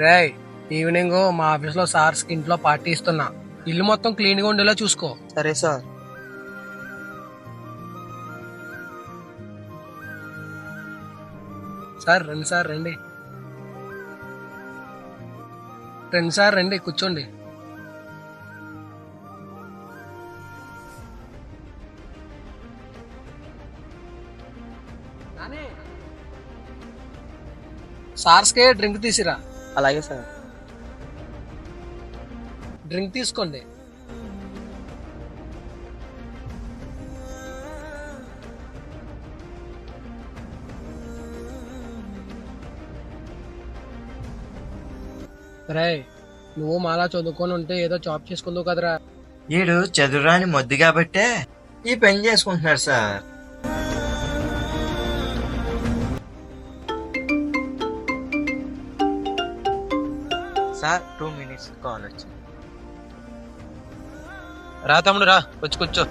రేయ్, ఈవినింగ్ మా ఆఫీస్ లో సార్స్ కి ఇంట్లో పార్టీ ఇస్తున్నా. ఇల్లు మొత్తం క్లీన్ గా ఉండేలా చూసుకో. సరే సార్. సార్ రండి, సార్ రండి. రండి సార్, రండి కూర్చోండి. సార్స్ కే డ్రింక్ తీసిరా. అలాగే సార్. డ్రింక్ తీసుకోండి. రేయ్, నువ్వు మాలా చదువుకొని ఉంటే ఏదో జాబ్ చేసుకుందావు కదరా. ఈడు చదువురాని మొద్దు కాబట్టే ఈ పని చేసుకుంటున్నాడు సార్. సార్ 2 minutes కాల్ వచ్చింది. రా తమ్ముడు రా, వచ్చి కూర్చో.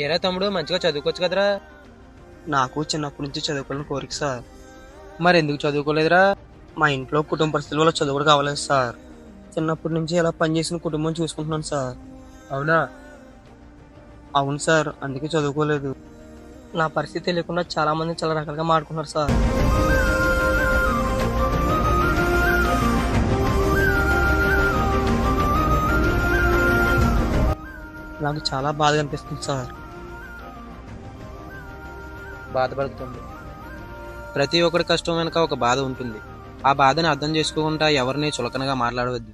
ఏరా తమ్ముడు, మంచిగా చదువుకోవచ్చు కదరా. నాకు చిన్నప్పటి నుంచి చదువుకోవాలని కోరిక సార్. మరి ఎందుకు చదువుకోలేదురా? మా ఇంట్లో కుటుంబ పరిస్థితుల వల్ల చదువు కూడా కావలేదు సార్. చిన్నప్పటి నుంచి ఇలా పనిచేసిన కుటుంబం చూసుకుంటున్నాను సార్. అవునా? అవును సార్, అందుకే చదువుకోలేదు. నా పరిస్థితి తెలియకుండా చాలా మంది చాలా రకాలుగా మాట్లాడుకున్నారు సార్. నాకు చాలా బాధ అనిపిస్తుంది సార్. బాధపడుతుంది. ప్రతి ఒక్కరి కష్టం వెనుక ఒక బాధ ఉంటుంది. ఆ బాధని అర్థం చేసుకోకుండా ఎవరిని చులకనగా మాట్లాడవద్దు.